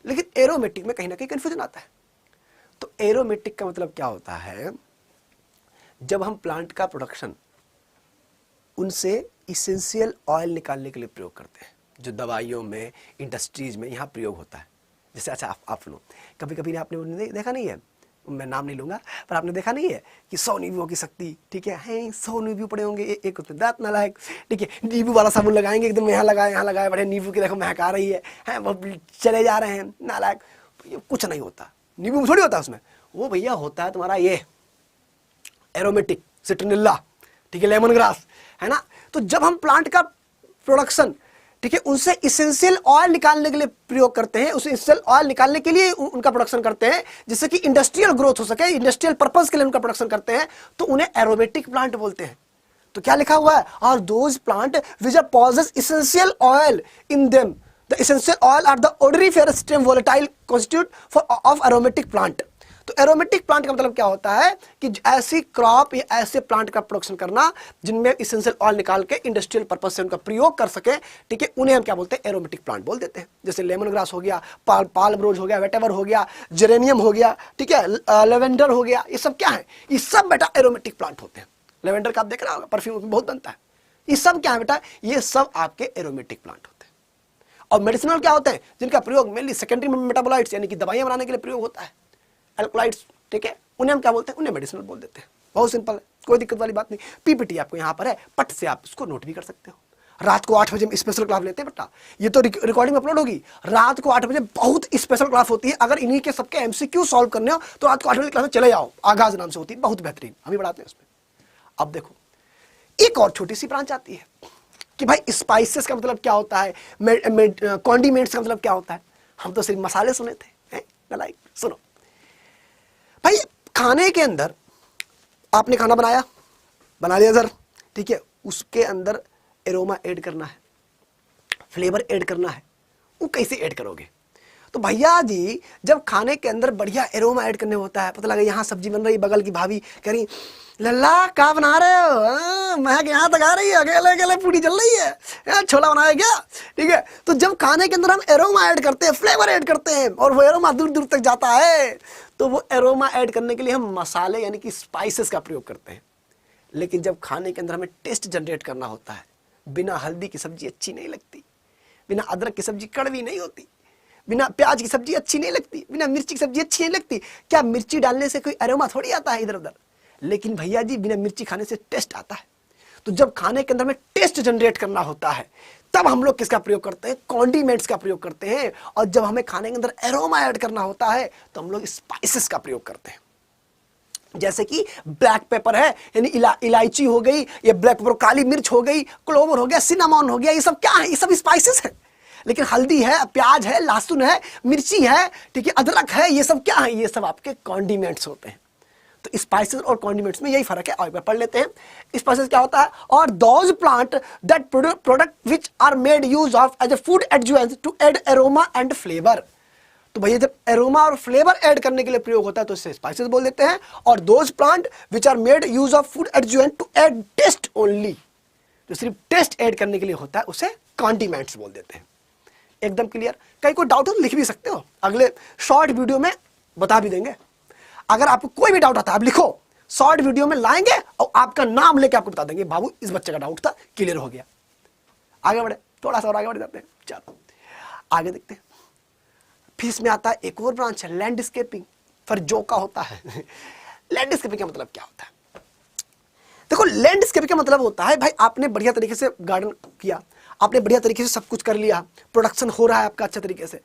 लेकिन एरोमेटिक में कहीं ना कहीं कंफ्यूजन आता है। तो एरोमेटिक का मतलब क्या होता है, जब हम प्लांट का प्रोडक्शन उनसे इसेंशियल ऑयल निकालने के लिए प्रयोग करते हैं, जो दवाइयों में, इंडस्ट्रीज में यहाँ प्रयोग होता है। जैसे अच्छा आप सुनो, कभी कभी आपने देखा नहीं है, मैं नाम नहीं लूंगा, पर आपने देखा नहीं है कि 100 नींबुओं की शक्ति, ठीक है 100 नींबू पड़े होंगे, एक उसमें दांत नालायक, ठीक है, नींबू वाला साबुन लगाएंगे, एकदम यहाँ लगाए बड़े नींबू की देखो महक आ रही है वो चले जा रहे हैं नालायक। कुछ नहीं होता, नींबू थोड़ी होता है उसमें, वो भैया होता है तुम्हारा ये एरोमेटिक, सिट्रोनिल्ला, ठीक है, लेमन ग्रास, है ना। तो जब हम प्लांट का प्रोडक्शन, ठीक है, उनसे इसेंशियल ऑयल निकालने के लिए प्रयोग करते हैं, उस इसेंशियल ऑयल निकालने के लिए उनका प्रोडक्शन करते हैं, जिससे कि इंडस्ट्रियल ग्रोथ हो सके, इंडस्ट्रियल पर्पस के लिए उनका प्रोडक्शन करते हैं, तो उन्हें एरोमेटिक प्लांट बोलते हैं। तो क्या लिखा हुआ है, और those plant which possess essential oil in them, the essential oil are the ordinary fair stream volatile constituent for of aromatic plant. तो एरोमेटिक प्लांट का मतलब क्या होता है कि ऐसी क्रॉप या ऐसे प्लांट का प्रोडक्शन करना जिनमें इसेंशियल ऑयल निकाल के इंडस्ट्रियल पर्पस से उनका प्रयोग कर सके, ठीक है, उन्हें हम क्या बोलते हैं, एरोमेटिक प्लांट बोल देते हैं। जैसे लेमन ग्रास हो गया, पाल्म रोज हो गया, वेटेवर हो गया, जेरेनियम हो गया, ठीक है, लेवेंडर हो गया, ये सब क्या है, ये सब बेटा एरोमेटिक प्लांट होते हैं। लेवेंडर का आप देख रहा होगा, परफ्यूम बहुत बनता है, ये सब क्या है बेटा, ये सब आपके एरोमेटिक प्लांट होते हैं। और मेडिसिनल क्या होते हैं, जिनका प्रयोग मेनली सेकेंडरी मेटाबोलाइट्स यानी कि दवाइयां बनाने के लिए प्रयोग होता है, एल्कोलाइड्स, ठीक है, उन्हें हम क्या बोलते हैं, उन्हें मेडिसिनल बोल देते हैं। बहुत सिंपल है, कोई दिक्कत वाली बात नहीं। पीपीटी आपको यहाँ पर है, पट से आप इसको नोट भी कर सकते हो। रात को 8 बजे हम स्पेशल क्लास लेते हैं बेटा, ये तो रिकॉर्डिंग में अपलोड होगी। रात को 8 बजे बहुत स्पेशल क्लास होती है, अगर इन्हीं के सबके एमसीक्यू सॉल्व करने हो तो रात को 8 बजे क्लास में चले जाओ, आगाज नाम से होती है, बहुत बेहतरीन, हम भी पढ़ाते हैं उसमें। अब देखो एक और छोटी सी ब्रांच आती है कि भाई स्पाइसेस का मतलब क्या होता है, कॉन्डिमेंट्स का मतलब क्या होता है। हम तो सिर्फ मसाले सुने थे, लाइक सुनो भाई, खाने के अंदर आपने खाना बना लिया सर, ठीक है, उसके अंदर एरोमा ऐड करना है, फ्लेवर ऐड करना है, वो कैसे ऐड करोगे। तो भैया जी जब खाने के अंदर बढ़िया एरोमा ऐड करने होता है, पता लगा यहाँ सब्जी बन रही, बगल की भाभी कह रही लल्ला क्या बना रहे हो, महक यहाँ तक आ रही है, अकेले अकेले पूरी जल रही है, छोला बनाया क्या, ठीक है। तो जब खाने के अंदर हम एरोमा ऐड करते हैं, फ्लेवर ऐड करते हैं, और वो एरोमा दूर दूर तक जाता है, तो वो एरोमा ऐड करने के लिए हम मसाले यानी कि स्पाइसेस का प्रयोग करते हैं। लेकिन जब खाने के अंदर हमें टेस्ट जनरेट करना होता है, बिना हल्दी की सब्जी अच्छी नहीं लगती, बिना अदरक की सब्जी कड़वी नहीं होती, बिना प्याज की सब्जी अच्छी नहीं लगती, बिना मिर्ची की सब्जी अच्छी नहीं लगती। क्या मिर्ची डालने से कोई एरोमा थोड़ी आता है इधर उधर, लेकिन भैया जी बिना मिर्ची खाने से टेस्ट आता है। तो जब खाने के अंदर में टेस्ट जनरेट करना होता है, तब हम लोग किसका प्रयोग करते हैं, कॉन्डिमेंट्स का प्रयोग करते हैं। और जब हमें खाने के अंदर एरोमा ऐड करना होता है, तो हम लोग स्पाइसेस का प्रयोग करते हैं। जैसे कि ब्लैक पेपर है, यानी इलायची हो गई, ये ब्लैक पेपर, काली मिर्च हो गई, क्लोवर हो गया, सिनामॉन हो गया, ये सब क्या है, ये सब स्पाइसेस है। लेकिन हल्दी है, प्याज है, लहसुन है, मिर्ची है, ठीक है, अदरक है, ये सब क्या है, ये सब आपके कॉन्डिमेंट्स होते हैं। तो स्पाइसेस और कॉन्डिमेंट्स में यही फर्क है। और पढ़ लेते हैं स्पाइसेस क्या होता है। और those plant that product which are made use of as a food adjuvant to add aroma and flavour. तो भैया जब एरोमा और फ्लेवर ऐड करने के लिए प्रयोग होता है तो इसे स्पाइसेस बोल देते हैं। और those plant which are made use of food adjuvant to add taste only, तो सिर्फ टेस्ट ऐड करने के लिए होता है, उसे कॉन्डिमेंट्स बोल देते हैं। एकदम क्लियर। कहीं कोई डाउट हो तो लिख भी सकते हो, अगले शॉर्ट वीडियो में बता भी देंगे। अगर आपको कोई भी डाउट आता है आप लिखो, शॉर्ट वीडियो में लाएंगे और आपका नाम लेके आपको बता देंगे बाबू इस बच्चे का डाउट था, क्लियर हो गया। आगे बढ़े, थोड़ा सा और आगे बढ़ जाते हैं। चलो आगे देखते हैं। फिर इसमें आता है एक और ब्रांच है लैंडस्केपिंग, फिर जो का होता है। लैंडस्केपिंग का मतलब क्या होता है, देखो लैंडस्केपिंग का मतलब होता है भाई आपने बढ़िया तरीके से गार्डन किया, आपने बढ़िया तरीके से सब कुछ कर लिया, प्रोडक्शन हो रहा है आपका अच्छा तरीके से,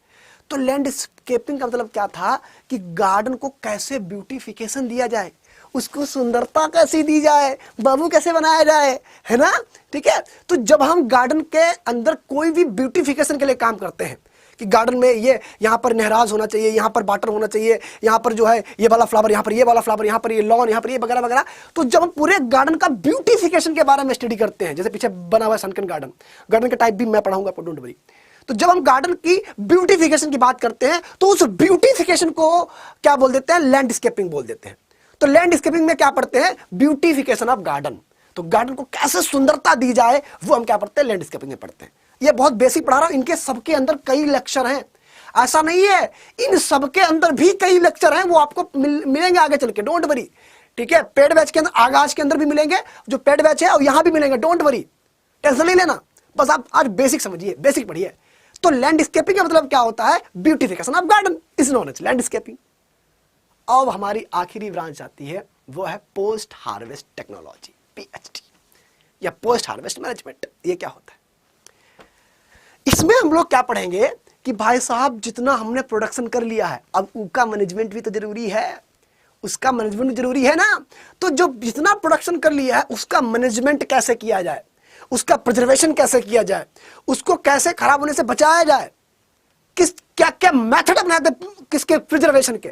तो लैंडस्केपिंग का मतलब क्या था कि गार्डन को कैसे ब्यूटिफिकेशन दिया जाए, उसको सुंदरता कैसी दी जाए, बाबू कैसे बनाया जाए, है ना। ठीक है, तो जब हम गार्डन के अंदर कोई भी ब्यूटिफिकेशन के लिए काम करते हैं कि गार्डन में ये यहाँ पर नहराज होना चाहिए, यहाँ पर वाटर होना चाहिए, यहाँ पर जो है ये वाला फ्लावर, यहाँ पर ये वाला फ्लावर, यहाँ पर ये लॉन, यहाँ पर ये वगैरह वगैरह, तो जब हम पूरे गार्डन का ब्यूटिफिकेशन के बारे में स्टडी करते हैं, जैसे पीछे बना हुआ है सनकन गार्डन, गार्डन का टाइप भी मैं पढ़ाऊंगा आपको, डोंट वरी। तो जब हम गार्डन की ब्यूटिफिकेशन की बात करते हैं तो उस ब्यूटिफिकेशन को क्या बोल देते हैं, लैंडस्केपिंग बोल देते हैं। तो लैंडस्केपिंग में क्या पढ़ते हैं, ब्यूटिफिकेशन ऑफ गार्डन। तो गार्डन को कैसे सुंदरता दी जाए वो हम क्या पढ़ते हैं, लैंडस्केपिंग में पढ़ते हैं। ये बहुत बेसिक पढ़ा रहा हूं, इनके सबके अंदर कई लेक्चर हैं, ऐसा नहीं है, इन सबके अंदर भी कई लेक्चर हैं, वो आपको मिलेंगे आगे चल के, डोंट वरी। ठीक है, पेड बैच के अंदर, आगाज के अंदर भी मिलेंगे, जो पेड बैच है और यहां भी मिलेंगे, डोंट वरी, टेंशन नहीं लेना, बस आप आज बेसिक समझिए, बेसिक पढ़िए। तो लैंडस्केपिंग का मतलब क्या होता है, beautification of garden is known as landscaping. अब हमारी आखिरी ब्रांच आती है, वो है पोस्ट हार्वेस्ट टेक्नोलॉजी, PHT या पोस्ट हार्वेस्ट मैनेजमेंट। ये क्या होता है, इसमें हम लोग क्या पढ़ेंगे कि भाई साहब जितना हमने प्रोडक्शन कर लिया है, अब उसका मैनेजमेंट भी तो जरूरी है, उसका मैनेजमेंट जरूरी है ना। तो जो जितना प्रोडक्शन कर लिया है उसका मैनेजमेंट कैसे किया जाए, उसका प्रिजर्वेशन कैसे किया जाए, उसको कैसे खराब होने से बचाया जाए, किस क्या क्या मेथड अपनाते किसके प्रिजर्वेशन के,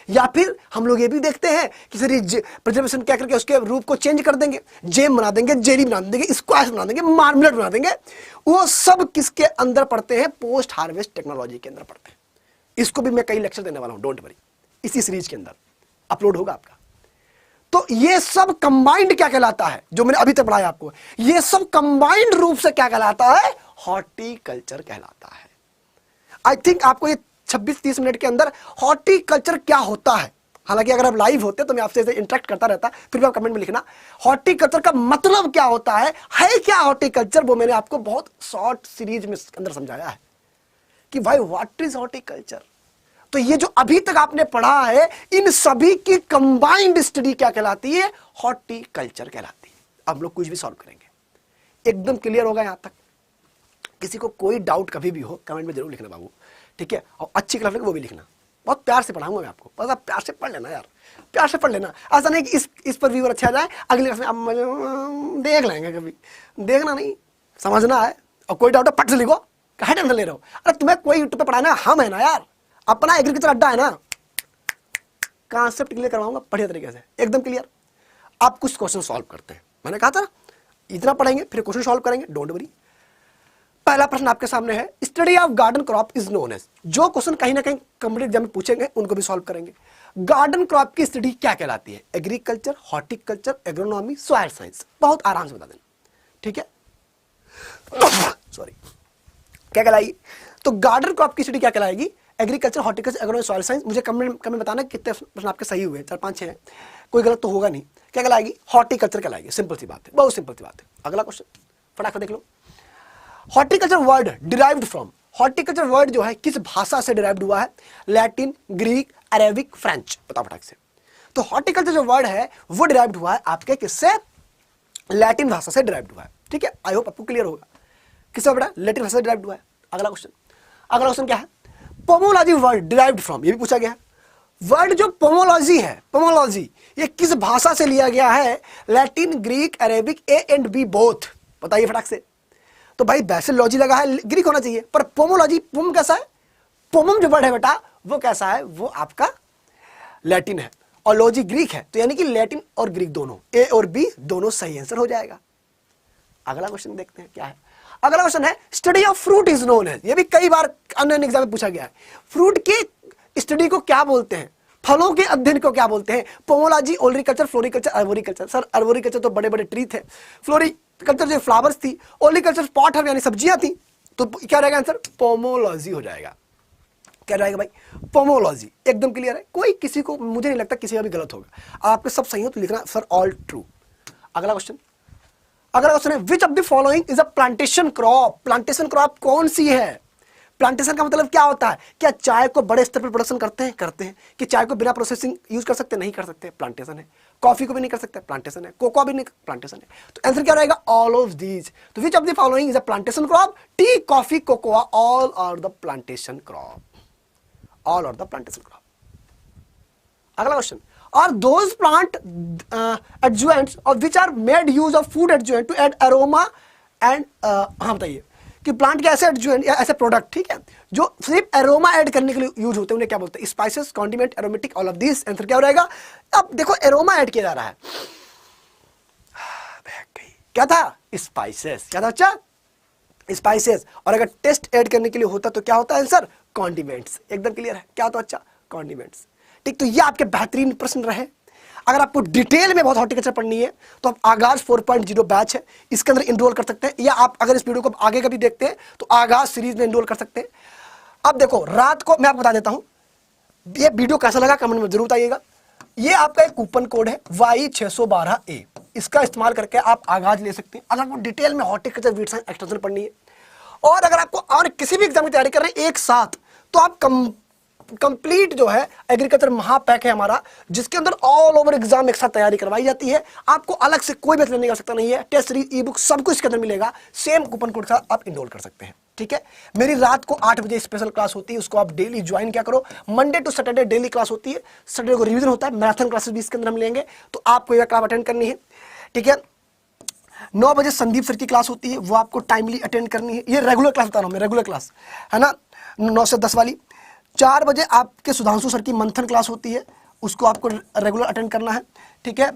या फिर हम लोग ये भी देखते हैं कि सर ये प्रिजर्वेशन क्या करके उसके रूप को चेंज कर देंगे, जेम बना देंगे, जेली बना देंगे, स्क्वाश बना देंगे, मार्मलेट बना देंगे, वो सब किसके अंदर पढ़ते हैं, पोस्ट हार्वेस्ट टेक्नोलॉजी के अंदर पढ़ते हैं। इसको भी मैं कई लेक्चर देने वाला हूं, डोंट वरी, इसी सीरीज के अंदर अपलोड होगा आपका। तो ये सब कंबाइंड क्या कहलाता है, जो मैंने अभी तक पढ़ाया आपको, ये सब कंबाइंड रूप से क्या कहलाता है, हॉर्टिकल्चर कहलाता है। आई थिंक आपको ये 26-30 मिनट के अंदर हॉर्टिकल्चर क्या होता है, हालांकि अगर आप लाइव होते तो मैं आपसे इंटरेक्ट करता रहता, फिर भी आप कमेंट में लिखना हॉर्टिकल्चर का मतलब क्या होता है क्या हॉर्टिकल्चर, वो मैंने आपको बहुत शॉर्ट सीरीज में अंदर समझाया है कि भाई व्हाट इज हॉर्टिकल्चर। तो ये जो अभी तक आपने पढ़ा है, इन सभी की कंबाइंड स्टडी क्या कहलाती है, हॉर्टिकल्चर कहलाती है। अब हम लोग कुछ भी सॉल्व करेंगे, एकदम क्लियर होगा यहां तक। किसी को कोई डाउट कभी भी हो कमेंट में जरूर लिखना बाबू, ठीक है, और अच्छी क्लास लगे वो भी लिखना, बहुत प्यार से पढ़ाऊंगा मैं आपको, बस आप प्यार से पढ़ लेना यार, प्यार से पढ़ लेना। ऐसा नहीं कि इस पर व्यूअर अच्छा जाए, अगली क्लास में आप देख लेंगे, कभी देखना नहीं, समझना है। और कोई डाउट है पट से लिखो, कहाँ टेंशन ले रहे हो, अरे तुम्हें कोई यूट्यूब पे पढ़ाना है, हम है ना यार, अपना एग्रीकल्चर अड्डा है ना, कॉन्सेप्ट क्लियर करवाऊंगा बढ़िया तरीके से, एकदम क्लियर। आप कुछ क्वेश्चन सॉल्व करते हैं, मैंने कहा था इतना पढ़ेंगे फिर क्वेश्चन सॉल्व करेंगे, डोंट वरी। पहला प्रश्न आपके सामने है, study of garden crop is known as, जो क्वेश्चन कहीं ना कहीं कॉम्पिटिटिव एग्जाम में पूछेंगे उनको भी सॉल्व करेंगे। गार्डन क्रॉप की स्टडी क्या कहलाती है, agriculture, horticulture, agronomy, soil science, बहुत आराम से बता देना, ठीक है। सॉरी, क्या कहलाएगी, तो गार्डन क्रॉप की स्टडी क्या कहलाएगी, agriculture, horticulture, agronomy, soil science. मुझे कमेंट बताना कितने प्रश्न आपके सही हुए, 4-5-6 हैं, कोई गलत तो होगा नहीं। क्या कहलाएगी, हॉर्टिकल्चर कहलाएगी, सिंपल सी बात है, बहुत सिंपल सी बात है। अगला क्वेश्चन फटाफट देख लो, horticulture word derived from, horticulture word जो है किस भाषा से डिराइव्ड हुआ है, लैटिन, ग्रीक, अरेबिक, फ्रेंच, बताओ फटाक से। तो हॉर्टिकल्चर जो वर्ड है वो डिराइव्ड हुआ है आपके किससे, लैटिन भाषा से डिराइव्ड हुआ है, ठीक है। आई होप आपको क्लियर होगा किससे बेटा, लैटिन भाषा से डिराइव्ड हुआ है। अगला क्वेश्चन क्या है, पोमोलॉजी वर्ड डिराइव्ड फ्रॉम, ये भी पूछा गया है। वर्ड जो पोमोलॉजी है, पोमोलॉजी ये किस भाषा से लिया गया है, Latin, Greek, Arabic, A and B both, बताइए फटाक से। तो भाई वैसे लॉजी लगा है, ग्रीक होना चाहिए, पर पोमोलॉजी, पोम कैसा है, पोमम जो वर्ड है बेटा वो कैसा है, वो आपका लैटिन है, और लॉजी ग्रीक है, तो यानी कि लैटिन और ग्रीक दोनों, ए और बी दोनों सही आंसर हो जाएगा। अगला क्वेश्चन देखते हैं क्या है। अगला क्वेश्चन है, study of fruit is known है, ये भी कई बार अन्य एग्जाम में पूछा गया है। फ्रूट की स्टडी को क्या बोलते हैं, फलों के अध्ययन को क्या बोलते हैं, पोमोलॉजी, ओलरिकल्चर, फ्लोरिकल्चर, अर्बोरिकल्चर। सर अर्बोरिकल्चर तो बड़े बड़े ट्री थे, फ्लोरिकल्चर जो फ्लावर्स थी, ओलरिकल्चर पॉट यानी सब्जियां थी, तो क्या रहेगा आंसर, पोमोलॉजी हो जाएगा। क्या रहेगा भाई, पोमोलॉजी, एकदम क्लियर है, कोई किसी को, मुझे नहीं लगता किसी का भी गलत होगा। आपके सब सही हो तो लिखना सर ऑल ट्रू। अगला क्वेश्चन है, विच of the following is a plantation crop, plantation crop कौन सी है। प्लांटेशन का मतलब क्या होता है, क्या चाय को बड़े स्तर पर प्रोडक्शन करते हैं, कि चाय को बिना प्रोसेसिंग यूज कर सकते, नहीं कर सकते, प्लांटेशन है। कॉफी को भी नहीं कर सकते, प्लांटेशन है। कोकोआ भी नहीं, प्लांटेशन है। तो आंसर क्या रहेगा, ऑल ऑफ दीज। तो which of the following is a plantation crop, tea, coffee, cocoa, all are the plantation crop. All are the plantation crop. अगला question, are those plant adjuvants of which are made use of food adjuvant to add aroma and, हाँ बताइए कि plant के ऐसे adjuvant या ऐसे product, ठीक है, जो सिर्फ एरोमा ऐड करने के लिए यूज होते हैं, उन्हें क्या बोलते हैं? Spices, condiment, aromatic, all of this. Answer क्या हो रहेगा? अब देखो एरोमा ऐड किया जा रहा है, क्या था? स्पाइसेस। क्या था बच्चा? स्पाइसेस। और अगर टेस्ट ऐड करने के लिए होता तो क्या होता है आंसर? कॉन्डिमेंट्स। एकदम क्लियर है, क्या होता है बच्चा? कॉन्डिमेंट्स। ठीक, तो ये आपके बेहतरीन प्रश्न रहे। अगर आपको डिटेल में बहुत हॉर्टिकल्चर पढ़नी है तो आप आगाज 4.0 बैच है, इसके अंदर इनरोल कर सकते हैं, या आप अगर इस वीडियो को आगे कभी देखते हैं तो आगाज सीरीज में इनरोल कर सकते हैं। अब देखो रात को मैं आपको बता देता हूं, ये वीडियो कैसा लगा कमेंट में जरूर बताइएगा। ये आपका एक कूपन कोड है Y612A, इसका इस्तेमाल करके आप आगाज ले सकते हैं अगर आपको डिटेल में हॉर्टिकल्चर वीट साइंस एक्सटेंशन पढ़नी है। और अगर आपको और किसी भी एग्जाम की तैयारी कर रहे हैं एक साथ, तो आप कंप्लीट जो है एग्रीकल्चर महापैक है हमारा, जिसके अंदर ऑल ओवर एग्जाम एक साथ तैयारी करवाई जाती है। आपको अलग से कोई भी लेने की आवश्यकता नहीं है, टेस्ट सीरीज, ई बुक सब कुछ इसके अंदर मिलेगा, सेम कूपन कोड का आप इनरोल कर सकते हैं। ठीक है, मेरी रात को 8 बजे स्पेशल क्लास होती है, उसको आप डेली ज्वाइन क्या करो। Monday to Saturday daily class होती है, सैटरडे को रिवीजन होता है, मैराथन क्लासेस भी इसके अंदर हम लेंगे, तो आपको यह क्लास अटेंड करनी है। ठीक है, 9 बजे संदीप सर की क्लास होती है, वो आपको टाइमली अटेंड करनी है। ये रेगुलर क्लास बता रहा हूं मैं, रेगुलर क्लास है ना, 9 से 10 वाली। 4 बजे आपके सुधांशु सर की मंथन क्लास होती है, उसको आपको रेगुलर अटेंड करना है। ठीक है,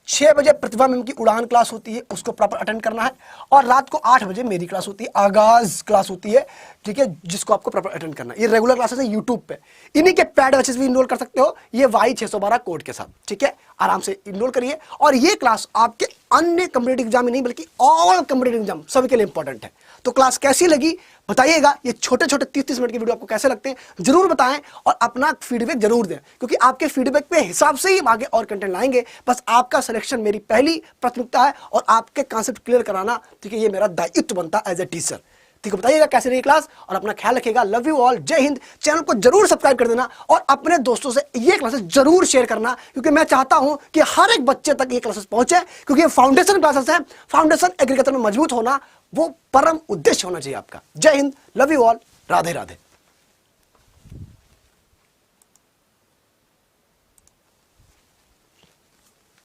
6 बजे प्रतिभा मैम की उड़ान क्लास होती है, उसको प्रॉपर अटेंड करना है। और रात को 8 बजे मेरी क्लास होती है, आगाज क्लास होती है, ठीक है, जिसको आपको प्रॉपर अटेंड करना है। ये रेगुलर क्लासेस है यूट्यूब पे, इन्हीं के पैड बैचेस भी इनरोल कर सकते हो, ये Y612 कोड के साथ। ठीक है, आराम से इनरोल करिए। और ये क्लास आपके अन्य कॉम्पिटिटिव एग्जाम में नहीं बल्कि ऑल कॉम्पिटिटिव एग्जाम सभी के लिए इंपॉर्टेंट है। तो क्लास कैसी लगी बताइएगा, ये छोटे छोटे 30-30 मिनट के वीडियो आपको कैसे लगते हैं जरूर बताएं, और अपना फीडबैक जरूर दें, क्योंकि आपके फीडबैक पे हिसाब से ही हम आगे और कंटेंट लाएंगे। बस आपका सिलेक्शन मेरी पहली प्राथमिकता है, और आपके कॉन्सेप्ट क्लियर कराना, ठीक है, ये मेरा दायित्व बनता है एज ए टीचर। ठीक है, बताइएगा कैसे रही क्लास, और अपना ख्याल रखिएगा। लव यू ऑल, जय हिंद। चैनल को जरूर सब्सक्राइब कर देना, और अपने दोस्तों से ये क्लासेस जरूर शेयर करना, क्योंकि मैं चाहता हूं कि हर एक बच्चे तक ये क्लासेस पहुंचे, क्योंकि ये फाउंडेशन क्लासेस है। फाउंडेशन एग्रीकल्चर में मजबूत होना वो परम उद्देश्य होना चाहिए आपका। जय Hind, love you all, Radhe Radhe.